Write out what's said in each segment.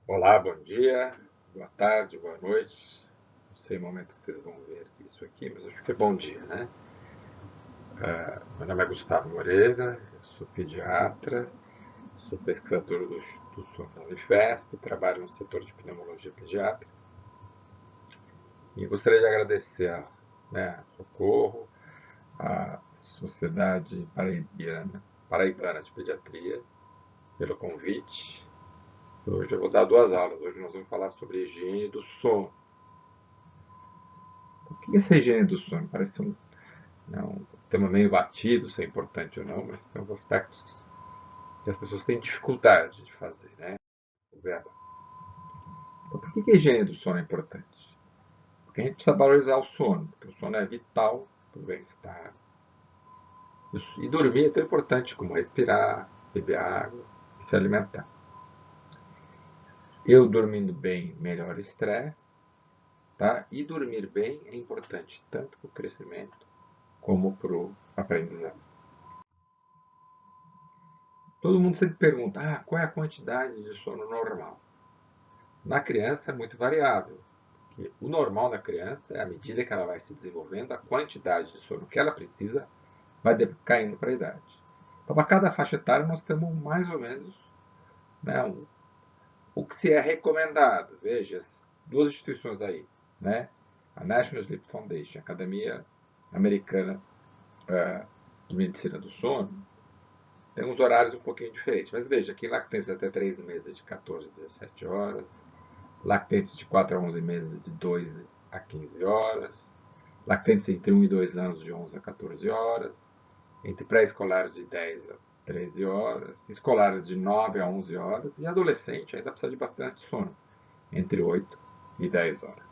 Olá, bom dia, boa tarde, boa noite. Não sei o momento que vocês vão ver isso aqui, mas acho que é bom dia, né? Meu nome é Gustavo Moreira, eu sou pediatra, sou pesquisador do sono da Unifesp, trabalho no setor de pneumologia pediátrica e gostaria de agradecer a Socorro, a Sociedade Paraibana de Pediatria, pelo convite. Hoje eu vou dar duas aulas. Hoje nós vamos falar sobre higiene do sono. O que é essa higiene do sono? Parece um tema meio batido, se é importante ou não, mas tem uns aspectos que as pessoas têm dificuldade de fazer, né? Então, por que a higiene do sono é importante? Porque a gente precisa valorizar o sono, porque o sono é vital para o bem-estar. E dormir é tão importante como respirar, beber água e se alimentar. Eu dormindo bem melhora o estresse, tá? E dormir bem é importante tanto para o crescimento como para o aprendizado. Todo mundo sempre pergunta, qual é a quantidade de sono normal? Na criança é muito variável. O normal na criança é à medida que ela vai se desenvolvendo, a quantidade de sono que ela precisa vai caindo para a idade. Então, a cada faixa etária, nós temos mais ou menos, né, o que se é recomendado. Veja, as duas instituições aí, né, a National Sleep Foundation, a Academia Americana de Medicina do Sono, tem uns horários um pouquinho diferentes. Mas veja, aqui lactência até 3 meses de 14 a 17 horas, lactentes de 4 a 11 meses de 12 a 15 horas, lactentes entre 1 e 2 anos de 11 a 14 horas, entre pré-escolares de 10 a 13 horas, escolares de 9 a 11 horas e adolescente ainda precisa de bastante sono, entre 8 e 10 horas.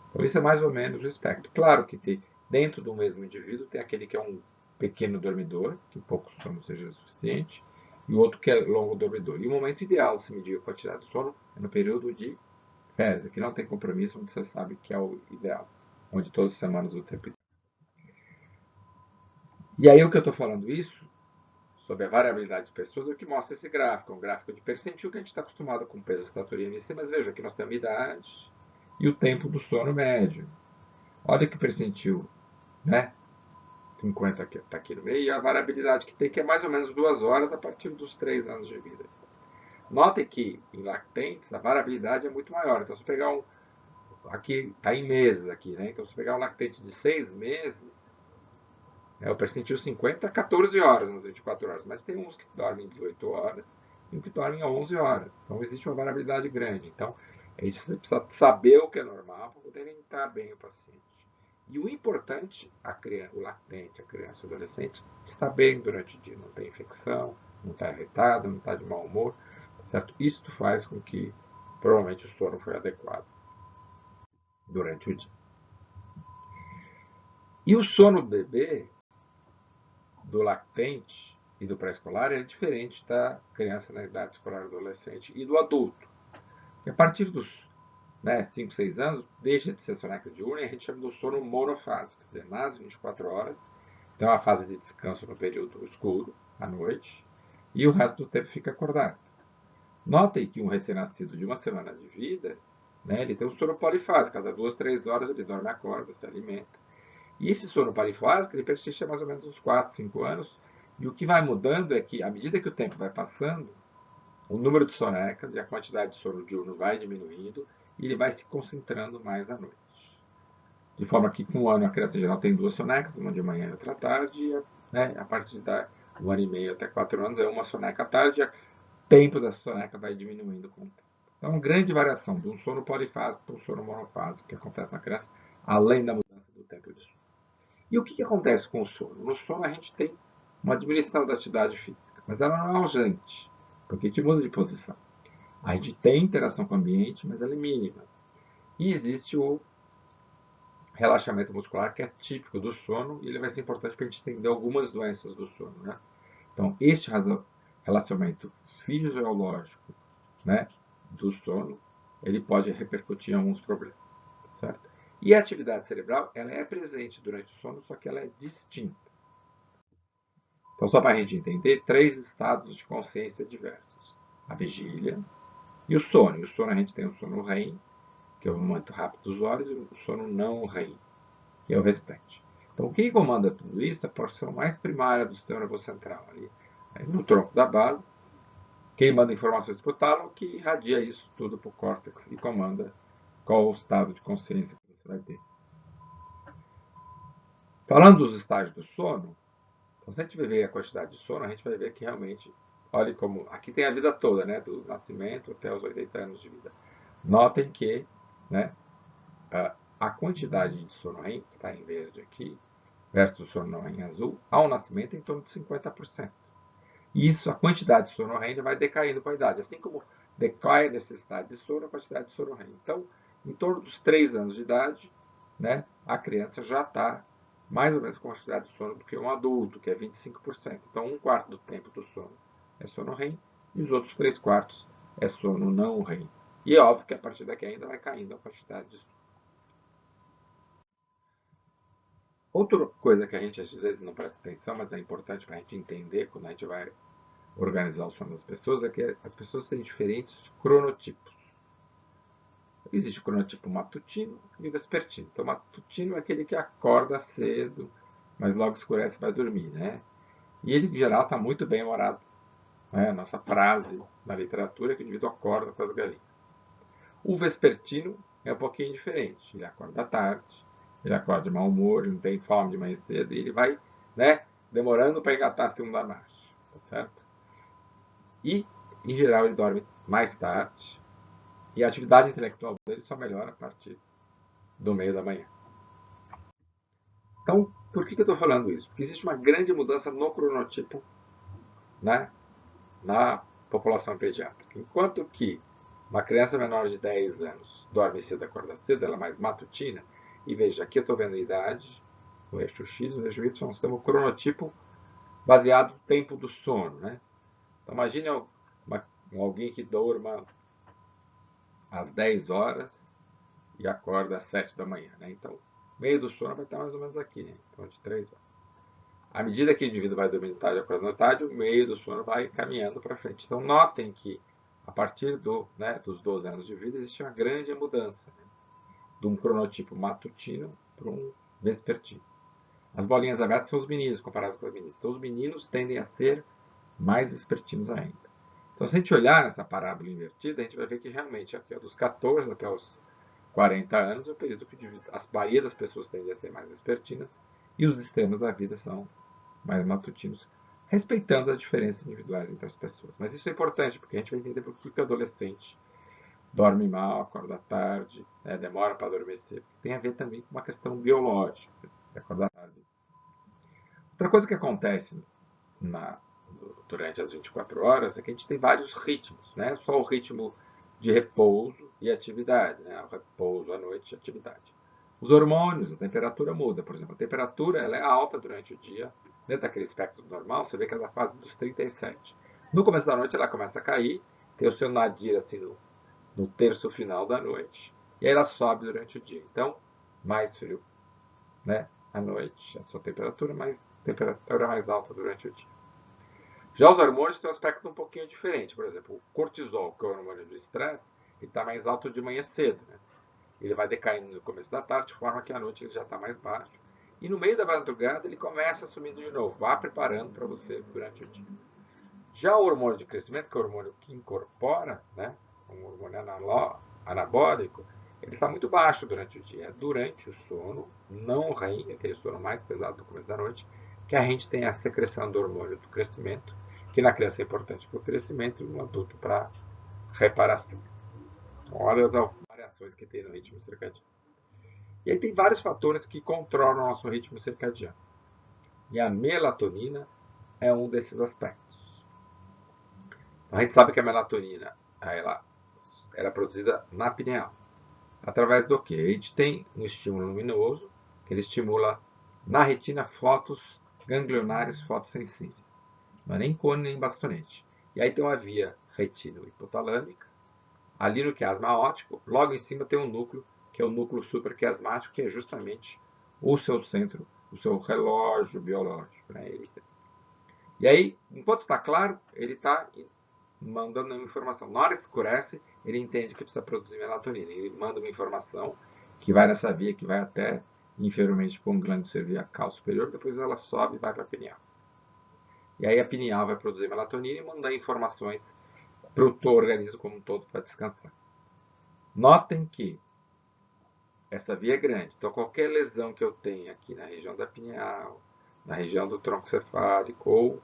Então isso é mais ou menos o espectro. Claro que dentro do mesmo indivíduo tem aquele que é um pequeno dormidor, que pouco sono seja suficiente, e o outro que é longo dormidor. E o momento ideal de se medir a quantidade de sono é no período de reza, que não tem compromisso, onde você sabe que é o ideal, onde todas as semanas o tempo. E aí o que eu estou falando isso, sobre a variabilidade de pessoas, é o que mostra esse gráfico, é um gráfico de percentil que a gente está acostumado com peso, estatura e IMC, mas veja que nós temos a idade e o tempo do sono médio. Olha que percentil, né? 50 está aqui no meio, e a variabilidade que tem, que é mais ou menos 2 horas a partir dos 3 anos de vida. Notem que em lactentes a variabilidade é muito maior. Então, se pegar aqui está em meses aqui, né? Então, se pegar um lactente de 6 meses, o percentil 50 é 14 horas nas 24 horas, mas tem uns que dormem 18 horas e uns que dormem 11 horas. Então, existe uma variabilidade grande. Então, a gente precisa saber o que é normal para poder orientar bem o paciente. E o importante, o lactente, a criança e o adolescente, está bem durante o dia, não tem infecção, não está irritado, não está de mau humor, certo? Isso faz com que provavelmente o sono foi adequado durante o dia. E o sono do bebê, do lactente e do pré-escolar é diferente da criança na idade escolar adolescente e do adulto. E a partir dos 5, 6 anos, deixa de ser soneca diurna e a gente chama do sono monofásico, quer dizer, nas 24 horas, tem uma fase de descanso no período escuro, à noite, e o resto do tempo fica acordado. Notem que um recém-nascido de uma semana de vida, ele tem um sono polifásico, cada 2, 3 horas ele dorme, acorda, se alimenta. E esse sono polifásico ele persiste há mais ou menos uns 4, 5 anos, e o que vai mudando é que, à medida que o tempo vai passando, o número de sonecas e a quantidade de sono diurno vai diminuindo e ele vai se concentrando mais à noite. De forma que, com um ano, a criança geral tem duas sonecas, uma de manhã e outra à tarde, e a partir de um ano e meio até 4 anos é uma soneca à tarde, e o tempo dessa soneca vai diminuindo com o tempo. Então, uma grande variação de um sono polifásico para um sono monofásico que acontece na criança, além da mudança do tempo de sono. E o que acontece com o sono? No sono a gente tem uma diminuição da atividade física, mas ela não é urgente, porque a gente muda de posição. A gente tem interação com o ambiente, mas ela é mínima. E existe o relaxamento muscular, que é típico do sono, e ele vai ser importante para a gente entender algumas doenças do sono. Né? Então, este relacionamento fisiológico, né, do sono, ele pode repercutir em alguns problemas. Certo? E a atividade cerebral, ela é presente durante o sono, só que ela é distinta. Então, só para a gente entender, 3 estados de consciência diversos: a vigília, E o sono? E o sono a gente tem o sono REM, que é o movimento rápido dos olhos, e o sono não REM, que é o restante. Então, quem comanda tudo isso é a porção mais primária do sistema nervoso central, ali no tronco da base. Quem manda informações para o tálamo, que irradia isso tudo para o córtex e comanda qual o estado de consciência que você vai ter. Falando dos estágios do sono, então, se a gente ver a quantidade de sono, a gente vai ver que realmente, olha como, aqui tem a vida toda, né, do nascimento até os 80 anos de vida. Notem que, né, a quantidade de sono REM, que está em verde aqui, versus o sono REM azul, ao nascimento é em torno de 50%. E isso, a quantidade de sono REM vai decaindo com a idade, assim como decai a necessidade de sono, a quantidade de sono REM. Então, em torno dos 3 anos de idade, né, a criança já está mais ou menos com a quantidade de sono do que um adulto, que é 25%. Então, 1/4 do tempo do sono é sono REM e os outros 3/4 é sono não REM. E é óbvio que a partir daqui ainda vai caindo a quantidade de sono. Outra coisa que a gente às vezes não presta atenção, mas é importante para a gente entender quando a gente vai organizar o sono das pessoas, é que as pessoas têm diferentes cronotipos. Existe o cronotipo matutino e o vespertino. Então, matutino é aquele que acorda cedo, mas logo escurece e vai dormir, né? E ele, em geral, está muito bem humorado. Né? A nossa frase na literatura é que o indivíduo acorda com as galinhas. O vespertino é um pouquinho diferente. Ele acorda à tarde, ele acorda de mau humor, ele não tem fome de manhã cedo, e ele vai, né, demorando para engatar a segunda marcha, tá certo? E, em geral, ele dorme mais tarde, e a atividade intelectual dele só melhora a partir do meio da manhã. Então, por que eu estou falando isso? Porque existe uma grande mudança no cronotipo, né, na população pediátrica. Enquanto que uma criança menor de 10 anos dorme cedo, acorda cedo, ela é mais matutina, e veja, aqui eu estou vendo a idade, no eixo X, no eixo Y, nós temos o cronotipo baseado no tempo do sono. Né? Então, imagine alguém que durma às 10 horas e acorda às 7 da manhã. Né? Então, meio do sono vai estar mais ou menos aqui, né? Então, de 3 horas. À medida que o indivíduo vai dormindo tarde e acordando tarde, o meio do sono vai caminhando para frente. Então, notem que a partir dos 12 anos de vida existe uma grande mudança, né? De um cronotipo matutino para um vespertino. As bolinhas abertas são os meninos, comparados com as meninas. Então, os meninos tendem a ser mais vespertinos ainda. Então, se a gente olhar nessa parábola invertida, a gente vai ver que realmente aqui, dos 14 até os 40 anos, é o período que a maioria das pessoas tende a ser mais vespertinas e os extremos da vida são mais matutinos, respeitando as diferenças individuais entre as pessoas. Mas isso é importante, porque a gente vai entender por que o adolescente dorme mal, acorda tarde, né, demora para adormecer. Tem a ver também com uma questão biológica, de acordar tarde. Outra coisa que acontece durante as 24 horas é que a gente tem vários ritmos, né? Só o ritmo de repouso e atividade, né? O repouso à noite e atividade. Os hormônios, a temperatura muda. Por exemplo, a temperatura ela é alta durante o dia, dentro daquele espectro normal, você vê que ela faz dos 37. No começo da noite ela começa a cair, tem o seu nadir assim no terço final da noite, e aí ela sobe durante o dia. Então, mais frio, né? À noite, a sua temperatura mais alta durante o dia. Já os hormônios têm um aspecto um pouquinho diferente. Por exemplo, o cortisol, que é o hormônio do estresse, ele está mais alto de manhã cedo. Né? Ele vai decaindo no começo da tarde, de forma que à noite ele já está mais baixo. E no meio da madrugada ele começa subindo de novo. Vá preparando para você durante o dia. Já o hormônio de crescimento, que é o hormônio que incorpora, né, um hormônio anabólico, ele está muito baixo durante o dia. Durante o sono, não REM, aquele sono mais pesado do começo da noite, que a gente tem a secreção do hormônio do crescimento, que na criança é importante para o crescimento e no adulto para reparação. Olha as variações que tem no ritmo circadiano. E aí tem vários fatores que controlam o nosso ritmo circadiano. E a melatonina é um desses aspectos. A gente sabe que a melatonina ela é produzida na pineal. Através do que? A gente tem um estímulo luminoso, que ele estimula na retina fótons ganglionares fotossensíveis. Não é nem cone nem bastonete. E aí tem uma via retino-hipotalâmica, ali no quiasma óptico, logo em cima tem um núcleo, que é o núcleo supraquiasmático, que é justamente o seu centro, o seu relógio biológico. Né? E aí, enquanto está claro, ele está mandando uma informação. Na hora que escurece, ele entende que precisa produzir melatonina. Ele manda uma informação que vai nessa via, que vai até inferiormente para um glândula cervical superior, depois ela sobe e vai para a pineal. E aí a pineal vai produzir melatonina e mandar informações para o organismo como um todo para descansar. Notem que essa via é grande, então qualquer lesão que eu tenha aqui na região da pineal, na região do tronco cefálico ou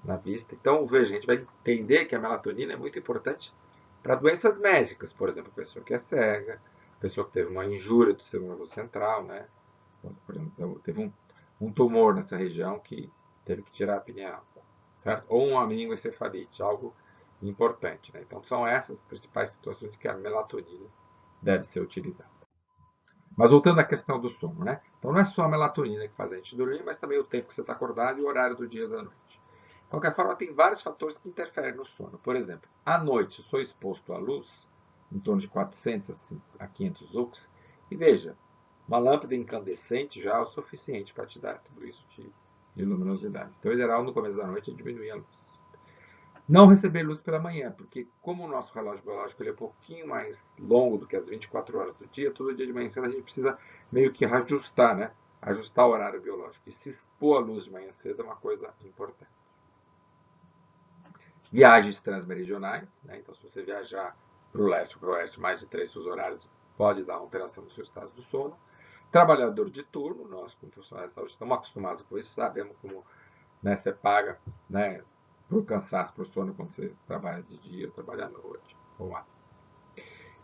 na vista, então veja, a gente vai entender que a melatonina é muito importante para doenças médicas, por exemplo, a pessoa que é cega, a pessoa que teve uma injúria do sistema nervoso central, né? Por exemplo, teve um tumor nessa região que teve que tirar a pineal, certo? Ou uma meningoencefalite, algo importante, né? Então são essas as principais situações em que a melatonina deve ser utilizada. Mas voltando à questão do sono, né? Então não é só a melatonina que faz a gente dormir, mas também o tempo que você está acordado e o horário do dia e da noite. De qualquer forma, tem vários fatores que interferem no sono. Por exemplo, à noite eu sou exposto à luz, em torno de 400 a 500 lux, e veja, uma lâmpada incandescente já é o suficiente para te dar tudo isso de luminosidade. Então, o ideal no começo da noite é diminuir a luz. Não receber luz pela manhã, porque como o nosso relógio biológico ele é um pouquinho mais longo do que as 24 horas do dia, todo dia de manhã cedo a gente precisa meio que ajustar, né? Ajustar o horário biológico. E se expor à luz de manhã cedo é uma coisa importante. Viagens transmeridionais, né? Então se você viajar para o leste ou para o oeste mais de 3 fusos horários, pode dar uma alteração no seu estado do sono. Trabalhador de turno, nós como profissionais de saúde estamos acostumados com isso, sabemos como, né, você paga, né, por cansaço, por sono, quando você trabalha de dia ou trabalha à noite. Ou lá.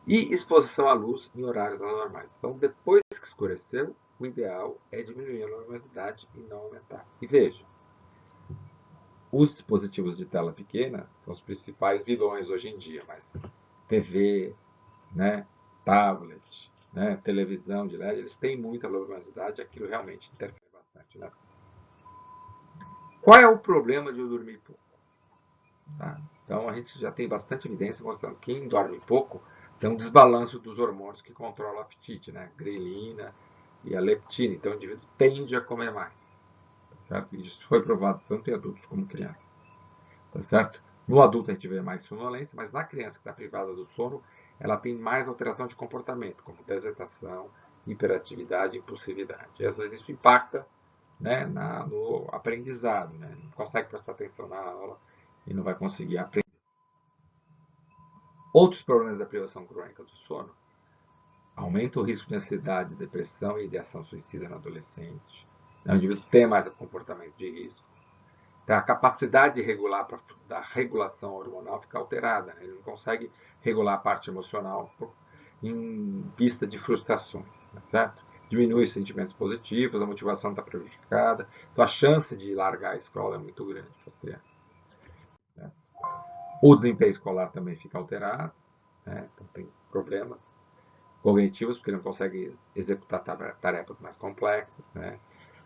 E exposição à luz em horários anormais. Então, depois que escureceu, o ideal é diminuir a luminosidade e não aumentar. E veja, os dispositivos de tela pequena são os principais vilões hoje em dia, mas TV, né, tablet, né, televisão de LED, eles têm muita luminosidade, aquilo realmente interfere bastante. Né? Qual é o problema de eu dormir pouco? Tá? Então a gente já tem bastante evidência mostrando que quem dorme pouco tem um desbalanço dos hormônios que controlam o apetite, né? Grelina e a leptina. Então o indivíduo tende a comer mais. Tá certo? Isso foi provado tanto em adultos como em crianças. Tá certo? No adulto a gente vê mais sonolência, mas na criança que está privada do sono, ela tem mais alteração de comportamento, como desetação, hiperatividade e impulsividade. E às vezes isso impacta, né, no aprendizado, né? Não consegue prestar atenção na aula e não vai conseguir aprender. Outros problemas da privação crônica do sono aumenta o risco de ansiedade, depressão e ideação suicida no adolescente. O indivíduo tem mais comportamento de risco. A capacidade de regular da regulação hormonal fica alterada. Né? Ele não consegue regular a parte emocional em vista de frustrações, tá certo? Diminui os sentimentos positivos, a motivação está prejudicada, então a chance de largar a escola é muito grande para as crianças. Né? O desempenho escolar também fica alterado, né? Então tem problemas cognitivos, porque ele não consegue executar tarefas mais complexas, né?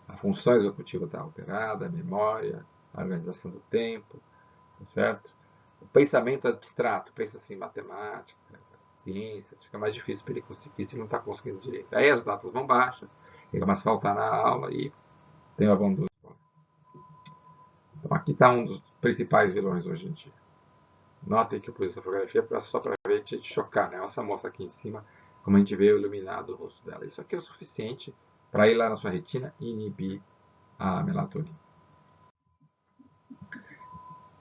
A função executiva está alterada, a memória, a organização do tempo, tá certo? O pensamento abstrato, pensa assim, matemática, ciências, fica mais difícil para ele conseguir se ele não está conseguindo direito. Aí as notas vão baixas, ele começa a faltar na aula e tem o abandono. Então aqui está um dos principais vilões hoje em dia. Notem que eu pus essa fotografia só para ver te chocar, né? Essa moça aqui em cima, como a gente vê o iluminado o rosto dela. Isso aqui é o suficiente para ir lá na sua retina e inibir a melatonina.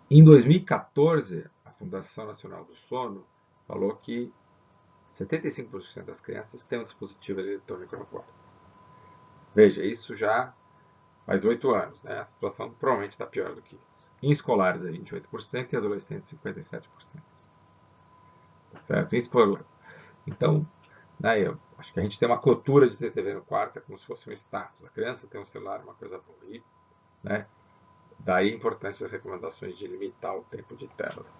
Em 2014, a Fundação Nacional do Sono falou que 75% das crianças têm um dispositivo eletrônico no quarto. Veja, isso já faz 8 anos, né? A situação provavelmente está pior do que isso. Em escolares é 28% e adolescentes 57%. Tá certo? Isso por... Então, né, eu acho que a gente tem uma cultura de ter TV no quarto, é como se fosse um status. A criança tem um celular, uma coisa boa. E, né, daí é importante as recomendações de limitar o tempo de telas.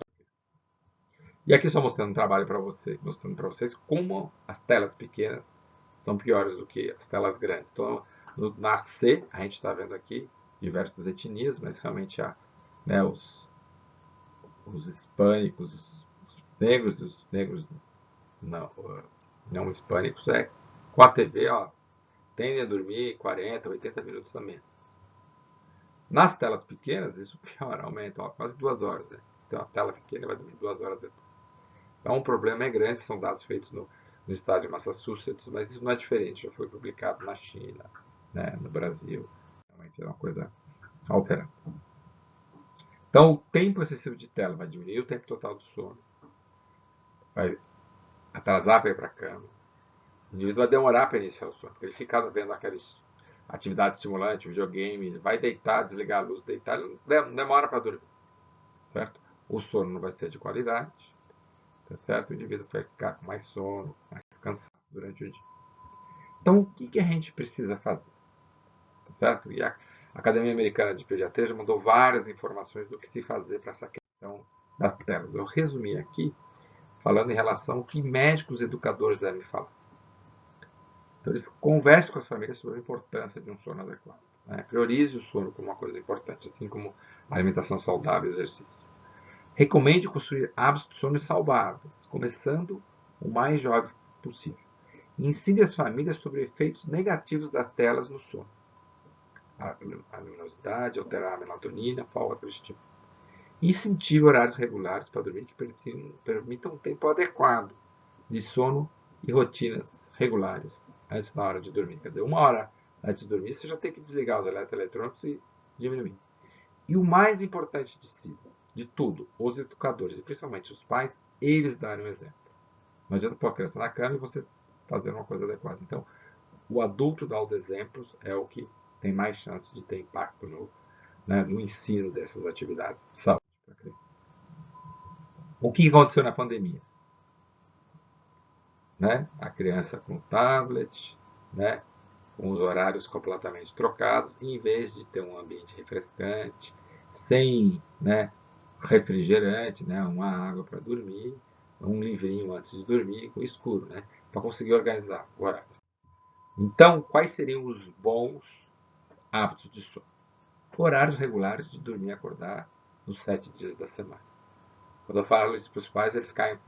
E aqui só mostrando um trabalho para você, mostrando para vocês como as telas pequenas são piores do que as telas grandes. Então, na C, a gente está vendo aqui diversas etnias, mas realmente há, né, os hispânicos, os negros não hispânicos, com a TV, ó, tendem a dormir 40, 80 minutos a menos. Nas telas pequenas, isso piora, aumenta, ó, quase 2 horas. Né? tem uma tela pequena e vai dormir 2 horas depois. Então, o problema é grande, são dados feitos no estado de Massachusetts, mas isso não é diferente, já foi publicado na China, né, no Brasil. Realmente é uma coisa alterada. Então, o tempo excessivo de tela vai diminuir o tempo total do sono, vai atrasar para ir para a cama. O indivíduo vai demorar para iniciar o sono, porque ele fica vendo aquelas atividades estimulantes, videogame, ele vai deitar, desligar a luz, deitar, ele não demora para dormir, certo? O sono não vai ser de qualidade, tá certo? O indivíduo vai ficar com mais sono, mais cansado durante o dia. Então, o que a gente precisa fazer? Tá certo? E a Academia Americana de Pediatria mandou várias informações do que se fazer para essa questão das telas. Eu resumi aqui, falando em relação ao que médicos e educadores devem falar. Então, eles conversem com as famílias sobre a importância de um sono adequado. Né? Priorize o sono como uma coisa importante, assim como alimentação saudável e exercício. Recomende construir hábitos de sono saudáveis, começando o mais jovem possível. Ensine as famílias sobre efeitos negativos das telas no sono. A luminosidade, alterar a melatonina, falta do estímulo. Incentive horários regulares para dormir que permitam um tempo adequado de sono e rotinas regulares antes da hora de dormir. Quer dizer, 1 hora antes de dormir, você já tem que desligar os eletroeletrônicos e diminuir. E o mais importante de tudo, os educadores, e principalmente os pais, eles darem um exemplo. Não adianta pôr a criança na cama e você fazer uma coisa adequada. Então, o adulto dar os exemplos é o que tem mais chance de ter impacto no ensino dessas atividades de saúde para a criança. O que aconteceu na pandemia? Né? A criança com tablet, né? Com os horários completamente trocados, em vez de ter um ambiente refrescante, sem, né, refrigerante, né, uma água para dormir, um livrinho antes de dormir, com escuro, né, para conseguir organizar o horário. Então, quais seriam os bons hábitos de sono? Horários regulares de dormir e acordar nos 7 dias da semana. Quando eu falo isso para os pais, eles caem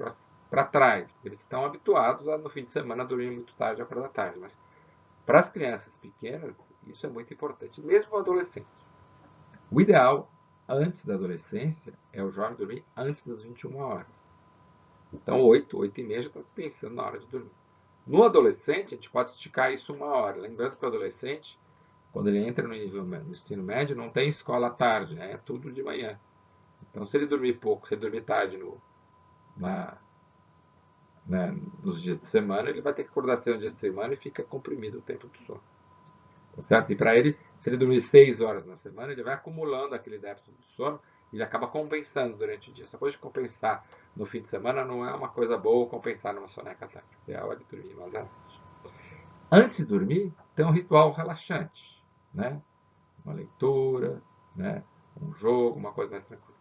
para trás, porque eles estão habituados a, no fim de semana, dormir muito tarde e acordar tarde. Mas para as crianças pequenas, isso é muito importante, mesmo o adolescente. O ideal, antes da adolescência, é o jovem dormir antes das 21 horas. Então, 8 e meia já está pensando na hora de dormir. No adolescente, a gente pode esticar isso 1 hora. Lembrando que o adolescente, quando ele entra no ensino médio, não tem escola à tarde, né? É tudo de manhã. Então, se ele dormir pouco, se ele dormir tarde nos dias de semana, ele vai ter que acordar cedo no dia de semana e fica comprimido o tempo do sono. Tá certo? E para ele, se ele dormir 6 horas na semana, ele vai acumulando aquele déficit de sono e ele acaba compensando durante o dia. Essa coisa de compensar no fim de semana não é uma coisa boa compensar numa soneca tarde. O ideal é de dormir mais à noite. Antes de dormir, tem um ritual relaxante, né? Uma leitura, né? Um jogo, uma coisa mais tranquila.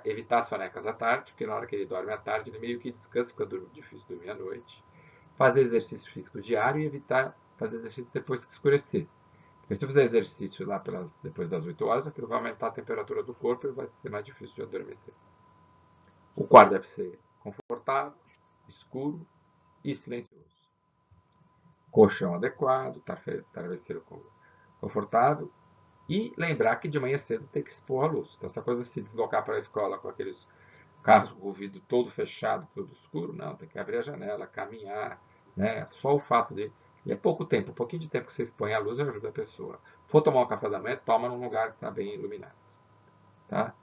Evitar sonecas à tarde, porque na hora que ele dorme à tarde, ele meio que descansa, fica difícil dormir à noite. Fazer exercício físico diário e evitar fazer exercício depois que escurecer. Porque se eu fizer exercício lá depois das 8 horas, aquilo vai aumentar a temperatura do corpo e vai ser mais difícil de adormecer. O quarto deve ser confortável, escuro e silencioso. Colchão adequado, travesseiro confortável. E lembrar que de manhã cedo tem que expor a luz. Então, essa coisa de se deslocar para a escola com aqueles carros com o vidro todo fechado, todo escuro, não. Tem que abrir a janela, caminhar. Né? Só o fato de... E é pouco tempo, um pouquinho de tempo que você expõe a luz ajuda a pessoa. For tomar um café da manhã, toma num lugar que está bem iluminado. Tá?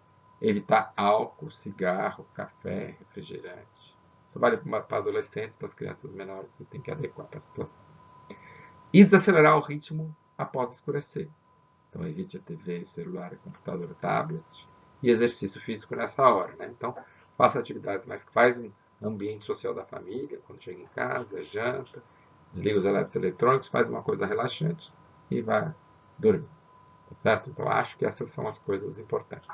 Evitar álcool, cigarro, café, refrigerante. Isso vale para adolescentes, para as crianças menores, você tem que adequar para a situação. E desacelerar o ritmo após escurecer. Então, evite a TV, celular, computador, tablet e exercício físico nessa hora. Né? Então, faça atividades, mas faz um ambiente social da família, quando chega em casa, janta, desliga os eletrônicos, faz uma coisa relaxante e vai dormir. Tá certo? Então, acho que essas são as coisas importantes.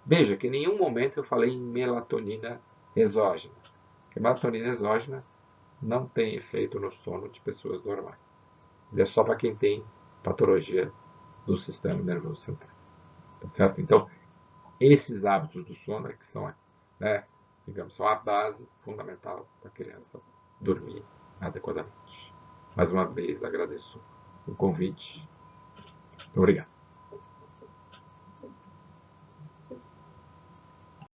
Veja que em nenhum momento eu falei em melatonina exógena. Porque melatonina exógena não tem efeito no sono de pessoas normais. É só para quem tem patologia do sistema nervoso central. Tá certo? Então, esses hábitos do sono é que são, né, digamos, são a base fundamental para a criança dormir adequadamente. Mais uma vez, agradeço o convite. Muito obrigado.